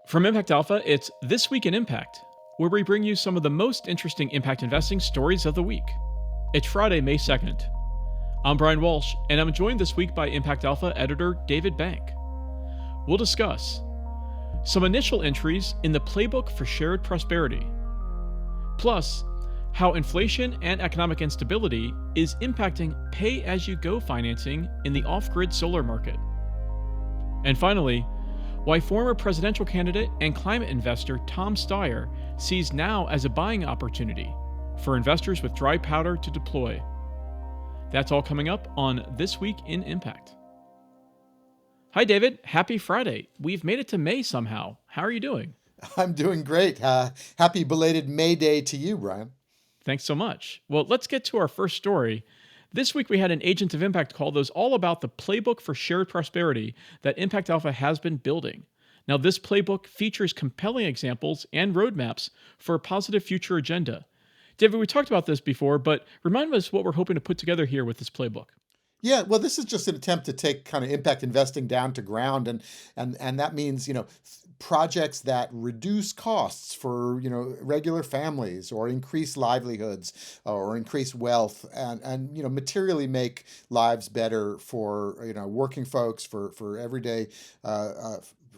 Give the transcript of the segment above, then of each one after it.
From Impact Alpha, it's This Week in Impact, where we bring you some of the most interesting impact investing stories of the week. It's Friday, May 2nd. I'm Brian Walsh, and I'm joined this week by Impact Alpha editor David Bank. We'll discuss some initial entries in the playbook for shared prosperity, plus how inflation and economic instability is impacting pay-as-you-go financing in the off-grid solar market. And finally, why former presidential candidate and climate investor Tom Steyer sees now as a buying opportunity for investors with dry powder to deploy. That's all coming up on This Week in Impact. Hi, David. Happy Friday. We've made it to May somehow. How are you doing? I'm doing great. Happy belated May Day to you, Brian. Thanks so much. Well, let's get to our first story. This week, we had an Agent of Impact call that was all about the playbook for shared prosperity that Impact Alpha has been building. Now, this playbook features compelling examples and roadmaps for a positive future agenda. David, we talked about this before, but remind us what we're hoping to put together here with this playbook. Yeah, well, this is just an attempt to take kind of impact investing down to ground, and that means projects that reduce costs for regular families, or increase livelihoods, or increase wealth, and materially make lives better for working folks, for everyday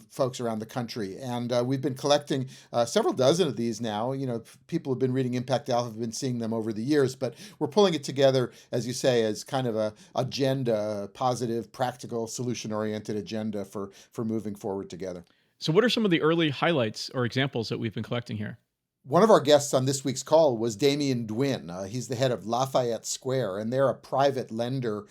folks around the country. And we've been collecting several dozen of these now. People have been reading Impact Alpha, have been seeing them over the years, but we're pulling it together, as you say, as kind of a agenda, a positive, practical, solution-oriented agenda for moving forward together. So, what are some of the early highlights or examples that we've been collecting here? One of our guests on this week's call was Damian Dwin. He's the head of Lafayette Square, and they're a private lender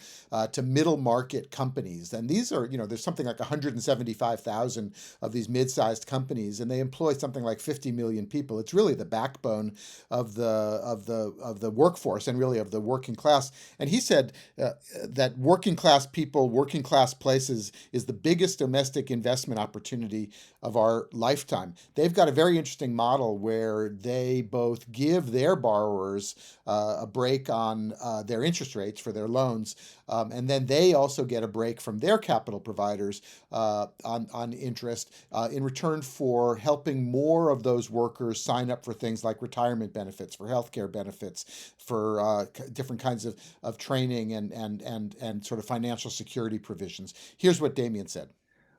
to middle market companies. And these are, there's something like 175,000 of these mid-sized companies, and they employ something like 50 million people. It's really the backbone of the workforce, and really of the working class. And he said that working class people, working class places is the biggest domestic investment opportunity of our lifetime. They've got a very interesting model where they both give their borrowers a break on their interest rates for their loans, and then they also get a break from their capital providers on interest in return for helping more of those workers sign up for things like retirement benefits, for healthcare benefits, for different kinds of training and sort of financial security provisions. Here's what Damien said.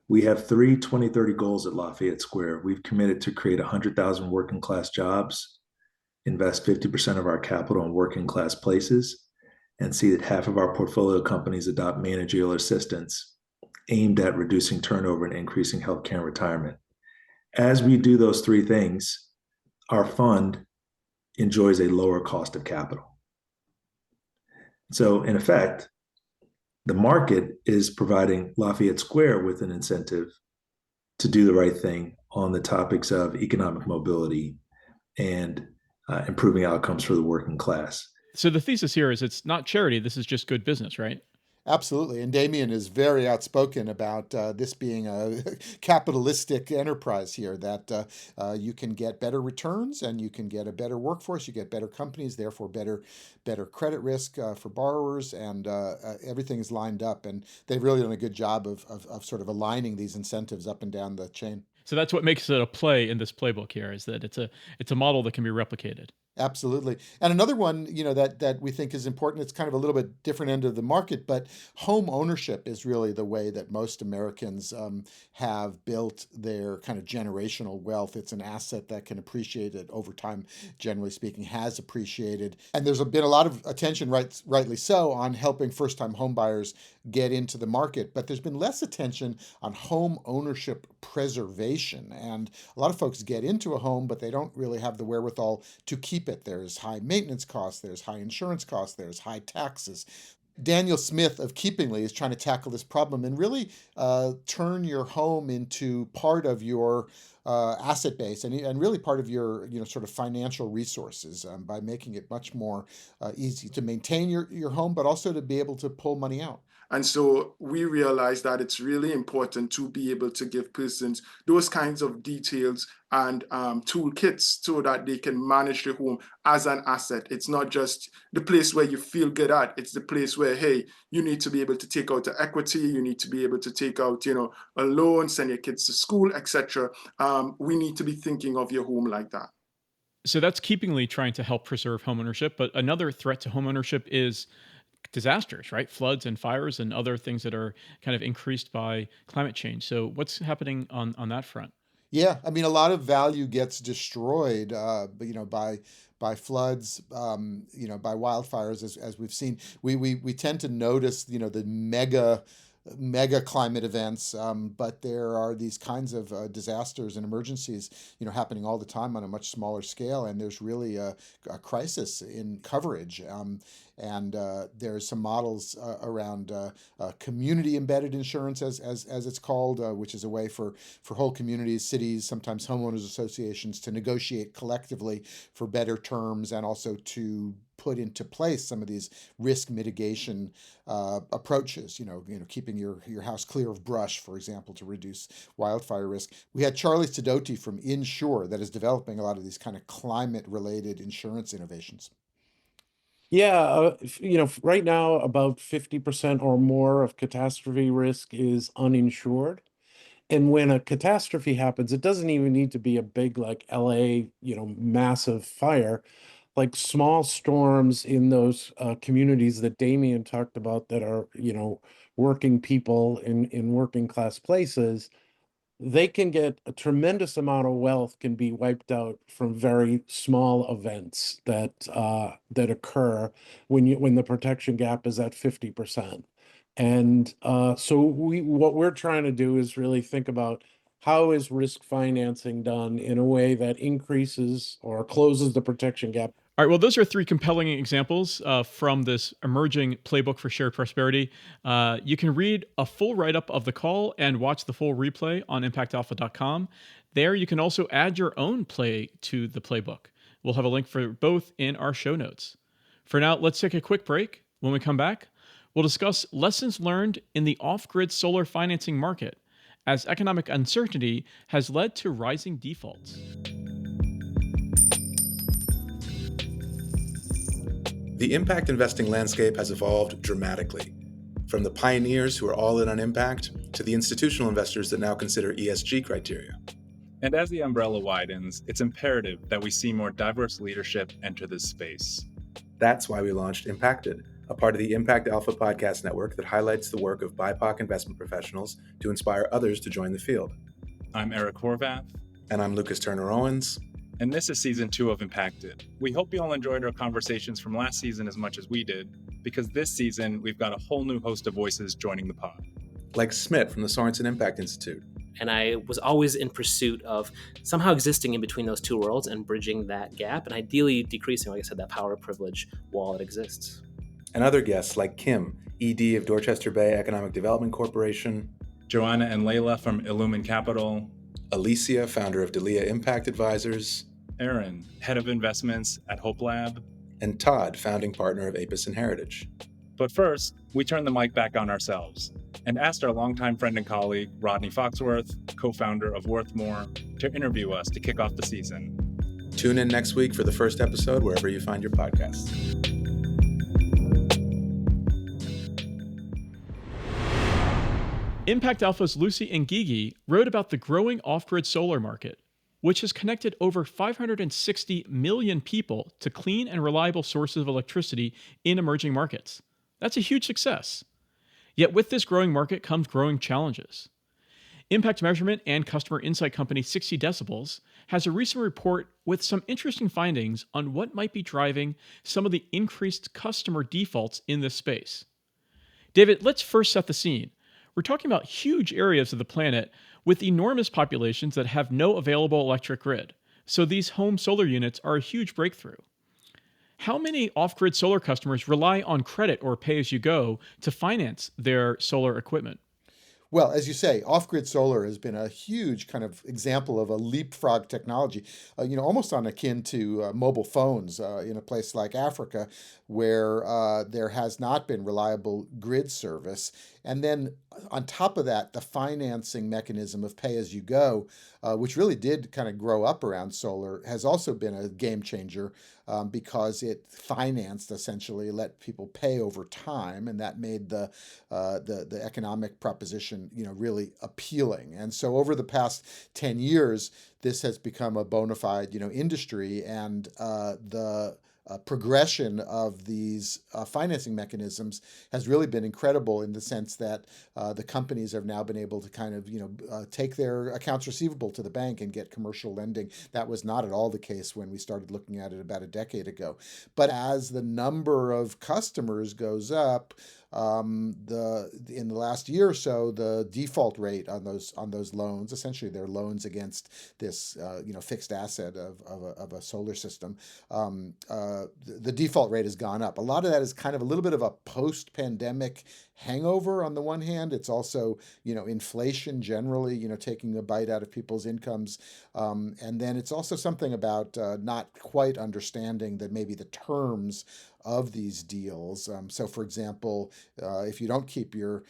We have three 2030 goals at Lafayette Square. We've committed to create 100,000 working class jobs, invest 50% of our capital in working class places, and see that half of our portfolio companies adopt managerial assistance aimed at reducing turnover and increasing healthcare and retirement. As we do those three things, our fund enjoys a lower cost of capital. So in effect, the market is providing Lafayette Square with an incentive to do the right thing on the topics of economic mobility and improving outcomes for the working class. So the thesis here is it's not charity, this is just good business, right? Absolutely. And Damien is very outspoken about this being a capitalistic enterprise here, that you can get better returns and you can get a better workforce, you get better companies, therefore better credit risk for borrowers, and everything is lined up. And they've really done a good job of sort of aligning these incentives up and down the chain. So that's what makes it a play in this playbook here, is that it's a model that can be replicated. Absolutely. And another one, that we think is important, it's kind of a little bit different end of the market, but home ownership is really the way that most Americans have built their kind of generational wealth. It's an asset that can appreciate it over time, generally speaking, has appreciated. And there's been a lot of attention, rightly so, on helping first-time home buyers get into the market, but there's been less attention on home ownership preservation. And a lot of folks get into a home, but they don't really have the wherewithal to keep it. There's high maintenance costs, there's high insurance costs, there's high taxes. Daniel Smith of Keepingly is trying to tackle this problem and really turn your home into part of your asset base, and really part of your sort of financial resources, by making it much more easy to maintain your home, but also to be able to pull money out. And so we realized that it's really important to be able to give persons those kinds of details and toolkits so that they can manage the home as an asset. It's not just the place where you feel good at, it's the place where, hey, you need to be able to take out the equity, you need to be able to take out, a loan, send your kids to school, etc. We need to be thinking of your home like that. So that's keepingly trying to help preserve homeownership. But another threat to homeownership is disasters, right? Floods and fires and other things that are kind of increased by climate change. So what's happening on that front? Yeah, I mean, a lot of value gets destroyed, by floods, by wildfires, as we've seen. We tend to notice, the mega climate events, but there are these kinds of disasters and emergencies, happening all the time on a much smaller scale, and there's really a crisis in coverage. And there's some models around community embedded insurance, as it's called, which is a way for whole communities, cities, sometimes homeowners associations to negotiate collectively for better terms, and also to put into place some of these risk mitigation approaches. Keeping your house clear of brush, for example, to reduce wildfire risk. We had Charlie Sidoti from Insure that is developing a lot of these kind of climate related insurance innovations. Yeah, right now about 50% or more of catastrophe risk is uninsured. And when a catastrophe happens, it doesn't even need to be a big like LA, massive fire. Like small storms in those communities that Damien talked about that are, working people in working class places, they can get a tremendous amount of wealth can be wiped out from very small events that occur when the protection gap is at 50%. And so what we're trying to do is really think about how is risk financing done in a way that increases or closes the protection gap. All right, well, those are three compelling examples from this emerging playbook for shared prosperity. You can read a full write up of the call and watch the full replay on impactalpha.com. There, you can also add your own play to the playbook. We'll have a link for both in our show notes. For now, let's take a quick break. When we come back, we'll discuss lessons learned in the off grid solar financing market as economic uncertainty has led to rising defaults. The impact investing landscape has evolved dramatically, from the pioneers who are all in on impact to the institutional investors that now consider ESG criteria. And as the umbrella widens, it's imperative that we see more diverse leadership enter this space. That's why we launched Impacted, a part of the ImpactAlpha podcast network that highlights the work of BIPOC investment professionals to inspire others to join the field. I'm Eric Horvath. And I'm Lucas Turner Owens. And this is season 2 of Impacted. We hope you all enjoyed our conversations from last season as much as we did, because this season we've got a whole new host of voices joining the pod. Like Smith from the Sorensen Impact Institute. And I was always in pursuit of somehow existing in between those two worlds and bridging that gap and ideally decreasing, like I said, that power privilege wall that exists. And other guests like Kim, ED of Dorchester Bay Economic Development Corporation. Joanna and Layla from Illumin Capital. Alicia, founder of Delia Impact Advisors. Aaron, head of investments at Hope Lab. And Todd, founding partner of Apis and Heritage. But first, we turned the mic back on ourselves and asked our longtime friend and colleague, Rodney Foxworth, co-founder of Worthmore, to interview us to kick off the season. Tune in next week for the first episode wherever you find your podcasts. Impact Alpha's Lucy and Gigi wrote about the growing off-grid solar market, which has connected over 560 million people to clean and reliable sources of electricity in emerging markets. That's a huge success. Yet with this growing market comes growing challenges. Impact measurement and customer insight company 60 Decibels has a recent report with some interesting findings on what might be driving some of the increased customer defaults in this space. David, let's first set the scene. We're talking about huge areas of the planet with enormous populations that have no available electric grid. So these home solar units are a huge breakthrough. How many off-grid solar customers rely on credit or pay-as-you-go to finance their solar equipment? Well, as you say, off-grid solar has been a huge kind of example of a leapfrog technology, almost on akin to mobile phones in a place like Africa, where there has not been reliable grid service. And then on top of that, the financing mechanism of pay-as-you-go, which really did kind of grow up around solar, has also been a game changer because it financed, essentially let people pay over time, and that made the economic proposition really appealing. And so over the past 10 years, this has become a bona fide industry, and the progression of these financing mechanisms has really been incredible in the sense that the companies have now been able to kind of take their accounts receivable to the bank and get commercial lending. That was not at all the case when we started looking at it about a decade ago. But as the number of customers goes up, in the last year or so, the default rate on those loans, essentially they're loans against this fixed asset of a solar system, the default rate has gone up. A lot of that is kind of a little bit of a post-pandemic hangover. On the one hand, it's also inflation generally taking a bite out of people's incomes, and then it's also something about not quite understanding that maybe the terms of these deals. So, for example, if you don't keep your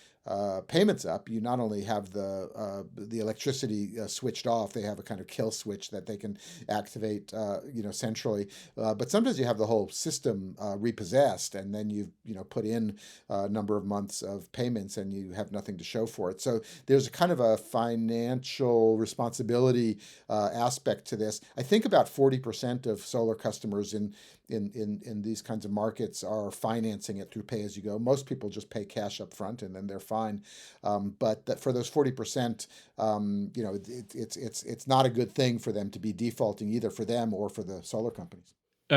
payments up, you not only have the electricity switched off, they have a kind of kill switch that they can activate centrally, but sometimes you have the whole system repossessed, and then you've put in a number of months of payments and you have nothing to show for it. So there's a kind of a financial responsibility aspect to this. I think about 40% of solar customers in these kinds of markets are financing it through pay-as-you-go. Most people just pay cash up front and then they're fine. But that for those 40%, it's not a good thing for them to be defaulting, either for them or for the solar companies.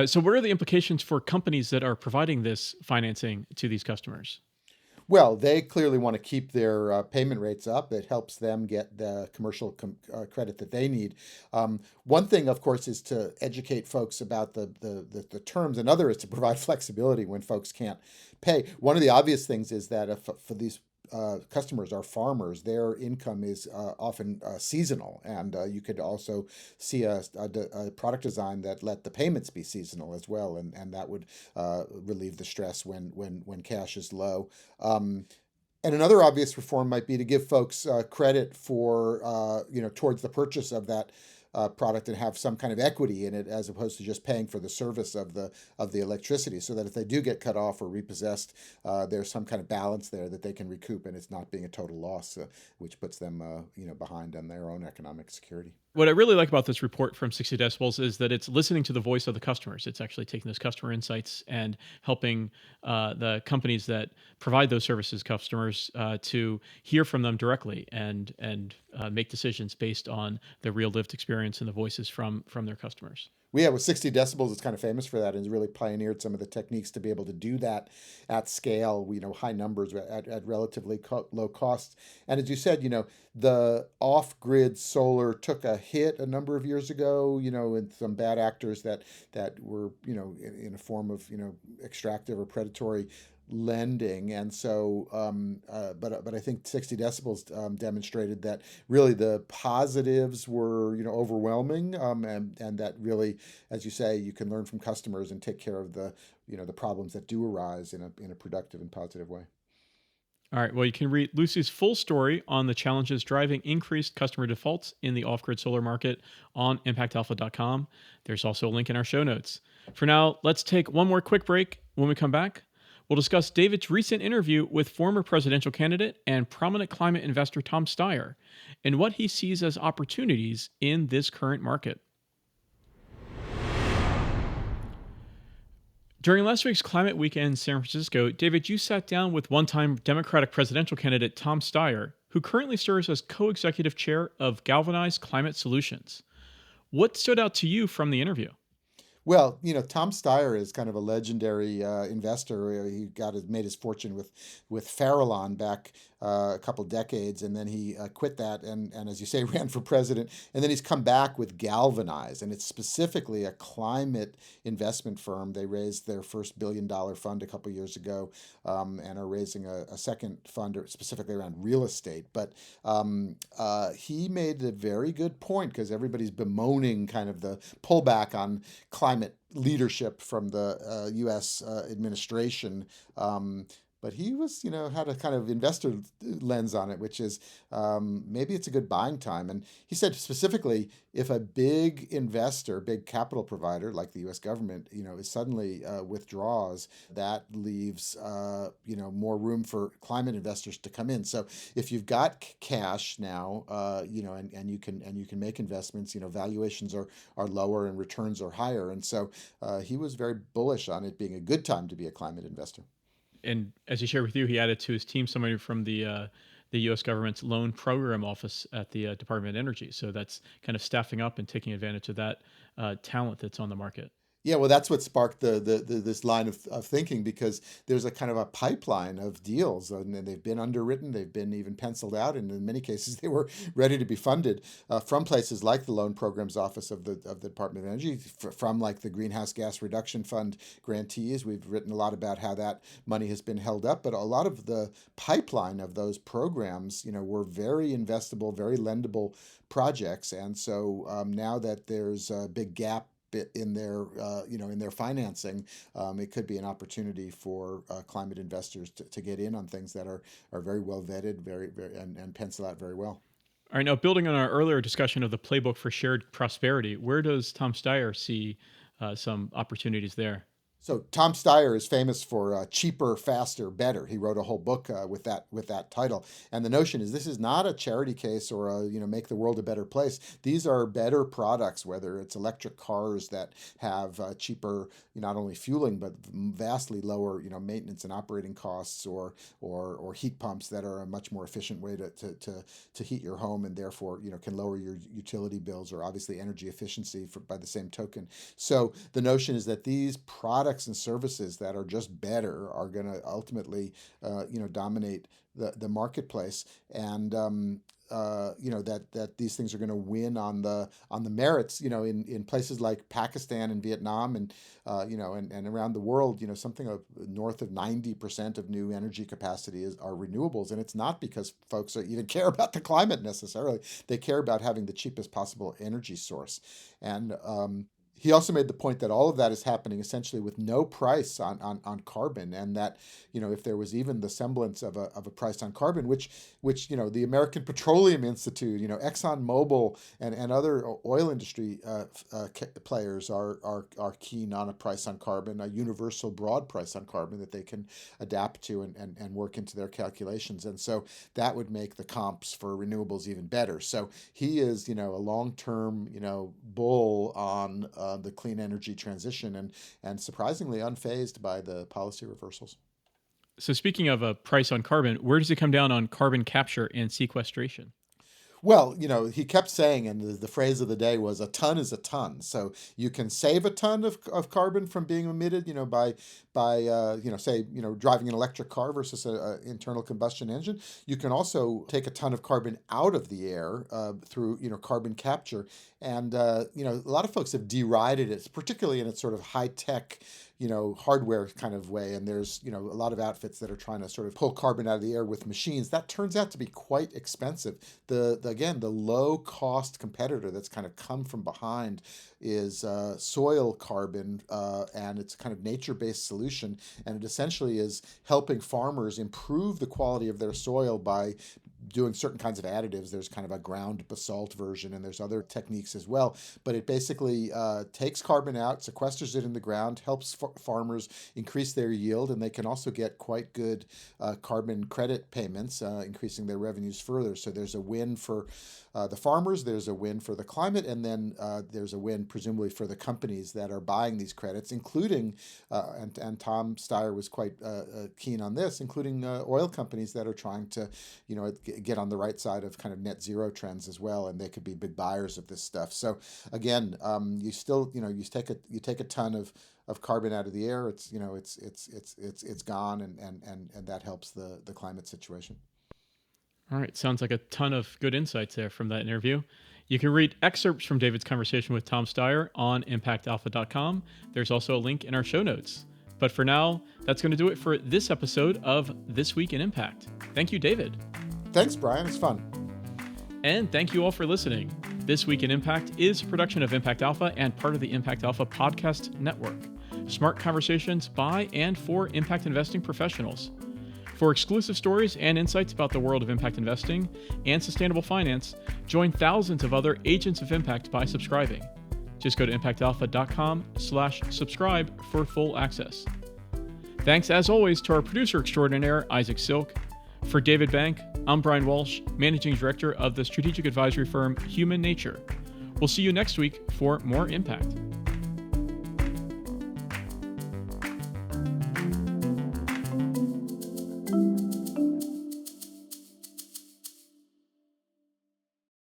So what are the implications for companies that are providing this financing to these customers? Well, they clearly want to keep their payment rates up. It helps them get the commercial credit that they need. One thing, of course, is to educate folks about the terms. Another is to provide flexibility when folks can't pay. One of the obvious things is that if for these customers are farmers, their income is often seasonal, and you could also see a product design that let the payments be seasonal as well, and that would relieve the stress when cash is low. And another obvious reform might be to give folks credit for towards the purchase of that product and have some kind of equity in it, as opposed to just paying for the service of the electricity, so that if they do get cut off or repossessed, there's some kind of balance there that they can recoup, and it's not being a total loss, which puts them behind on their own economic security. What I really like about this report from 60 Decibels is that it's listening to the voice of the customers. It's actually taking those customer insights and helping the companies that provide those services customers to hear from them directly and make decisions based on the real lived experience and the voices from their customers. With 60 Decibels, it's kind of famous for that, and has really pioneered some of the techniques to be able to do that at scale, high numbers at relatively low costs. And as you said, the off-grid solar took a hit a number of years ago, and some bad actors that were, in a form of, extractive or predatory lending. And so but I think 60 Decibels demonstrated that really the positives were overwhelming, and that really, as you say, you can learn from customers and take care of the the problems that do arise in a productive and positive way. All right. Well, you can read Lucy's full story on the challenges driving increased customer defaults in the off-grid solar market on ImpactAlpha.com. There's also a link in our show notes. For now, let's take one more quick break. When we come back, we'll discuss David's recent interview with former presidential candidate and prominent climate investor Tom Steyer and what he sees as opportunities in this current market. During last week's Climate Weekend in San Francisco, David, you sat down with one-time Democratic presidential candidate Tom Steyer, who currently serves as co-executive chair of Galvanized Climate Solutions. What stood out to you from the interview? Well, Tom Steyer is kind of a legendary investor. He made his fortune with Farallon back a couple decades, and then he quit that and as you say, ran for president. And then he's come back with Galvanize, and it's specifically a climate investment firm. They raised their first $1 billion fund a couple years ago, and are raising a second fund specifically around real estate. But he made a very good point, because everybody's bemoaning kind of the pullback on climate leadership from the U.S. Administration. But he had a kind of investor lens on it, which is maybe it's a good buying time. And he said specifically, if a big investor, big capital provider like the U.S. government, is suddenly withdraws, that leaves more room for climate investors to come in. So if you've got cash now, and you can make investments, valuations are lower and returns are higher. And so he was very bullish on it being a good time to be a climate investor. And as he shared with you, he added to his team somebody from the U.S. government's loan program office at the Department of Energy. So that's kind of staffing up and taking advantage of that talent that's on the market. Yeah, well, that's what sparked this line of thinking, because there's a kind of a pipeline of deals, and they've been underwritten, they've been even penciled out, and in many cases they were ready to be funded from places like the Loan Programs Office of the Department of Energy, from like the Greenhouse Gas Reduction Fund grantees. We've written a lot about how that money has been held up, but a lot of the pipeline of those programs, were very investable, very lendable projects, and so now that there's a big gap in their financing, it could be an opportunity for climate investors to get in on things that are very well vetted, very and pencil out very well. All right, now building on our earlier discussion of the playbook for shared prosperity, where does Tom Steyer see some opportunities there? So Tom Steyer is famous for cheaper, faster, better. He wrote a whole book with that title. And the notion is this is not a charity case or a make the world a better place. These are better products, whether it's electric cars that have cheaper, not only fueling but vastly lower maintenance and operating costs, or heat pumps that are a much more efficient way to heat your home, and therefore can lower your utility bills, or obviously energy efficiency by the same token. So the notion is that these products and services that are just better are going to ultimately dominate the marketplace, and that these things are going to win on the merits, in places like Pakistan and Vietnam, and and around the world, something of north of 90% of new energy capacity are renewables. And it's not because folks even care about the climate necessarily. They care about having the cheapest possible energy source. And he also made the point that all of that is happening essentially with no price on carbon, and that if there was even the semblance of a price on carbon, which the American Petroleum Institute, ExxonMobil, and other oil industry players are keen on a price on carbon, a universal broad price on carbon that they can adapt to and work into their calculations, and so that would make the comps for renewables even better. So he is a long-term bull on the clean energy transition, and surprisingly unfazed by the policy reversals. So speaking of a price on carbon, where does it come down on carbon capture and sequestration? Well, he kept saying, and the phrase of the day was, a ton is a ton. So you can save a ton of carbon from being emitted, by say, driving an electric car versus an internal combustion engine. You can also take a ton of carbon out of the air through, carbon capture. And, a lot of folks have derided it, particularly in its sort of high-tech, hardware kind of way. And there's, a lot of outfits that are trying to sort of pull carbon out of the air with machines. That turns out to be quite expensive. Again, the low cost competitor that's kind of come from behind is soil carbon, and it's a kind of nature-based solution. And it essentially is helping farmers improve the quality of their soil by doing certain kinds of additives. There's kind of a ground basalt version, and there's other techniques as well. But it basically takes carbon out, sequesters it in the ground, helps farmers increase their yield, and they can also get quite good carbon credit payments, increasing their revenues further. So there's a win for the farmers, there's a win for the climate, and then there's a win presumably for the companies that are buying these credits, including, and Tom Steyer was quite keen on this, including oil companies that are trying to, get on the right side of kind of net zero trends as well, and they could be big buyers of this stuff. So again, you still, you take a ton of carbon out of the air. It's gone, and that helps the climate situation. All right, sounds like a ton of good insights there from that interview. You can read excerpts from David's conversation with Tom Steyer on ImpactAlpha.com. There's also a link in our show notes. But for now, that's going to do it for this episode of This Week in Impact. Thank you, David. Thanks, Brian. It's fun. And thank you all for listening. This Week in Impact is a production of Impact Alpha and part of the Impact Alpha podcast network. Smart conversations by and for impact investing professionals. For exclusive stories and insights about the world of impact investing and sustainable finance, join thousands of other agents of impact by subscribing. Just go to impactalpha.com/subscribe for full access. Thanks as always to our producer extraordinaire, Isaac Silk. For David Bank, I'm Brian Walsh, Managing Director of the strategic advisory firm Human Nature. We'll see you next week for more Impact.